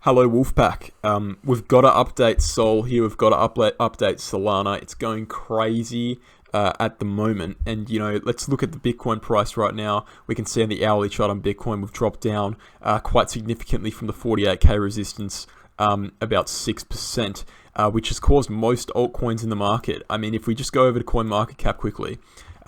Hello, Wolfpack. We've got to update Sol here. We've got to update Solana. It's going crazy at the moment. And, let's look at the Bitcoin price right now. We can see on the hourly chart on Bitcoin, we've dropped down quite significantly from the 48K resistance, about 6%, which has caused most altcoins in the market. I mean, if we just go over to CoinMarketCap quickly,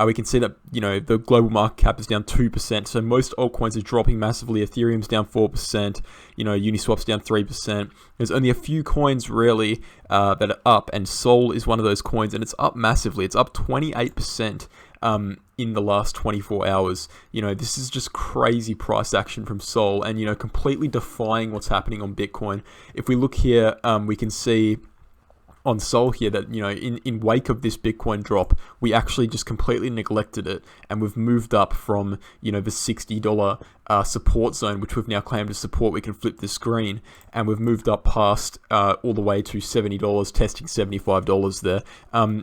we can see that, the global market cap is down 2%. So most altcoins are dropping massively. Ethereum's down 4%. Uniswap's down 3%. There's only a few coins really that are up, and Sol is one of those coins, and it's up massively. It's up 28% in the last 24 hours. This is just crazy price action from Sol, and completely defying what's happening on Bitcoin. If we look here, we can see on Sol here that, in wake of this Bitcoin drop, we actually just completely neglected it, and we've moved up from, the $60 support zone, which we've now claimed as support. We can flip the screen, and we've moved up past all the way to $70, testing $75 there.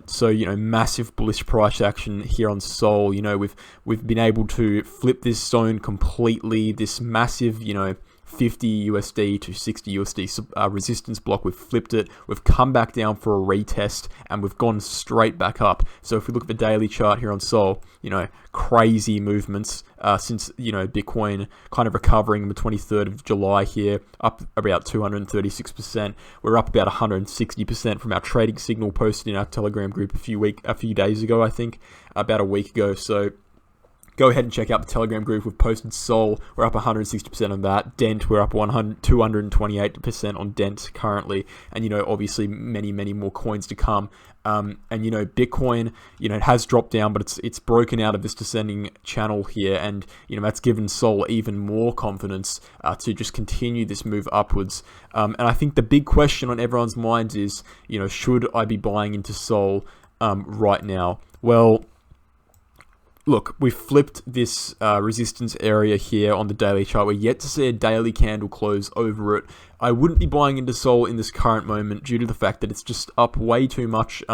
So, massive bullish price action here on Sol. We've been able to flip this zone completely, this massive, 50 USD to 60 USD resistance block. We've flipped it. We've come back down for a retest, and we've gone straight back up. So if we look at the daily chart here on Sol, crazy movements since, Bitcoin kind of recovering on the 23rd of July here, up about 236%. We're up about 160% from our trading signal posted in our Telegram group a few days ago, I think, about a week ago. So go ahead and check out the Telegram group. We've posted Sol. We're up 160% on that. Dent, we're up 228% on Dent currently. And, obviously many, many more coins to come. And, Bitcoin, it has dropped down, but it's broken out of this descending channel here. And, that's given Sol even more confidence to just continue this move upwards. And I think the big question on everyone's minds is, should I be buying into Sol right now? Well, look, we've flipped this resistance area here on the daily chart. We're yet to see a daily candle close over it. I wouldn't be buying into Sol in this current moment due to the fact that it's just up way too much.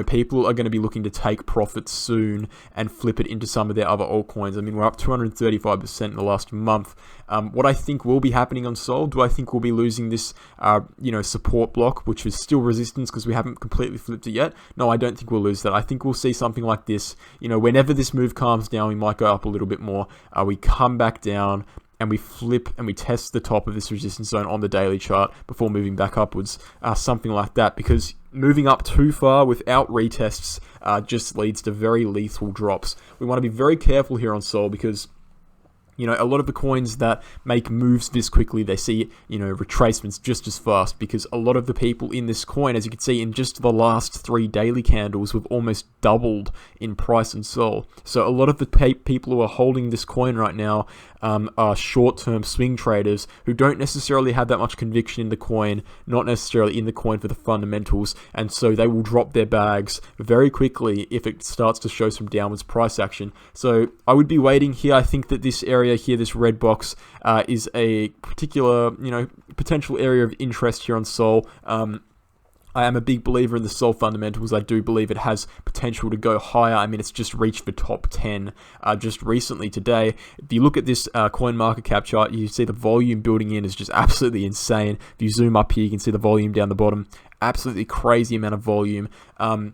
People are going to be looking to take profits soon and flip it into some of their other altcoins. I mean, we're up 235% in the last month. What I think will be happening on Sol, do I think we'll be losing this, support block, which is still resistance because we haven't completely flipped it yet? No, I don't think we'll lose that. I think we'll see something like this. Whenever this move calms down, we might go up a little bit more. We come back down, and we flip and we test the top of this resistance zone on the daily chart before moving back upwards, something like that, because moving up too far without retests just leads to very lethal drops. We want to be very careful here on Sol because a lot of the coins that make moves this quickly, they see, retracements just as fast, because a lot of the people in this coin, as you can see in just the last 3 daily candles, we've almost doubled in price and Sol. So a lot of the people who are holding this coin right now are short-term swing traders who don't necessarily have that much conviction in the coin, not necessarily in the coin for the fundamentals, and so they will drop their bags very quickly if it starts to show some downwards price action. So I would be waiting here. I think that this area here, this red box, is a particular, potential area of interest here on Sol. I am a big believer in the Sol fundamentals. I do believe it has potential to go higher. I mean, it's just reached the top 10 just recently today. If you look at this CoinMarketCap chart, you see the volume building in is just absolutely insane. If you zoom up here, you can see the volume down the bottom. Absolutely crazy amount of volume. I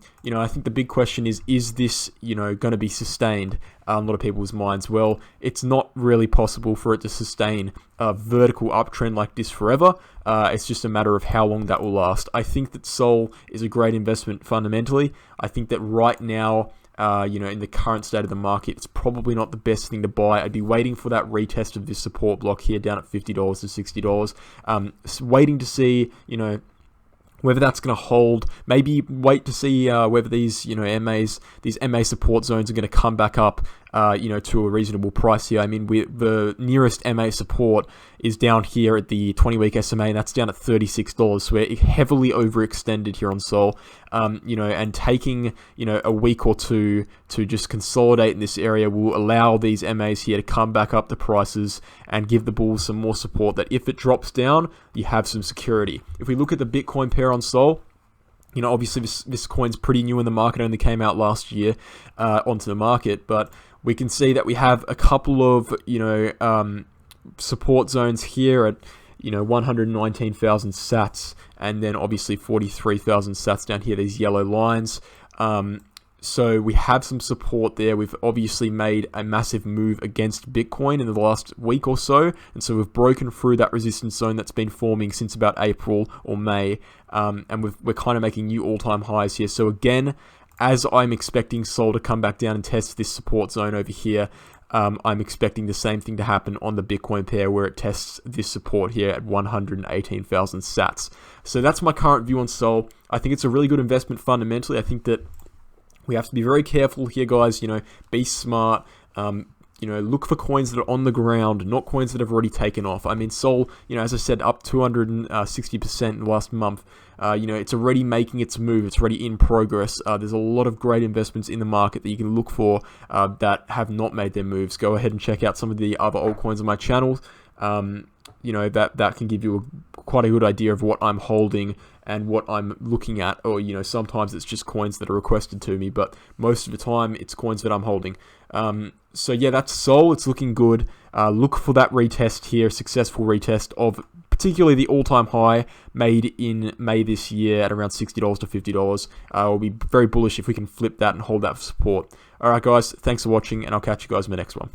think the big question is this, going to be sustained? A lot of people's minds. Well, it's not really possible for it to sustain a vertical uptrend like this forever. It's just a matter of how long that will last. I think that Sol is a great investment fundamentally. I think that right now, in the current state of the market, it's probably not the best thing to buy. I'd be waiting for that retest of this support block here down at $50 to $60. Waiting to see, whether that's going to hold. Maybe wait to see whether these, these MA support zones are going to come back up, to a reasonable price here. I mean, the nearest MA support is down here at the 20-week SMA, and that's down at $36. So we're heavily overextended here on Sol, and taking, a week or two to just consolidate in this area will allow these MAs here to come back up the prices and give the bulls some more support that if it drops down, you have some security. If we look at the Bitcoin pair on Sol, obviously this coin's pretty new in the market, only came out last year onto the market, but we can see that we have a couple of, support zones here at, 119,000 sats, and then obviously 43,000 sats down here, these yellow lines. So we have some support there. We've obviously made a massive move against Bitcoin in the last week or so. And so we've broken through that resistance zone that's been forming since about April or May. And we're kind of making new all-time highs here. So again, as I'm expecting Sol to come back down and test this support zone over here, I'm expecting the same thing to happen on the Bitcoin pair where it tests this support here at 118,000 sats. So that's my current view on Sol. I think it's a really good investment fundamentally. I think that we have to be very careful here, guys. Be smart. Look for coins that are on the ground, not coins that have already taken off. I mean, Sol, as I said, up 260% in the last month. It's already making its move. It's already in progress. There's a lot of great investments in the market that you can look for that have not made their moves. Go ahead and check out some of the other altcoins on my channel. That can give you quite a good idea of what I'm holding and what I'm looking at. Or, sometimes it's just coins that are requested to me, but most of the time it's coins that I'm holding. So yeah, that's Sol. It's looking good. Look for that retest here, successful retest of particularly the all-time high made in May this year at around $60 to $50. I'll be very bullish if we can flip that and hold that for support. All right, guys, thanks for watching, and I'll catch you guys in the next one.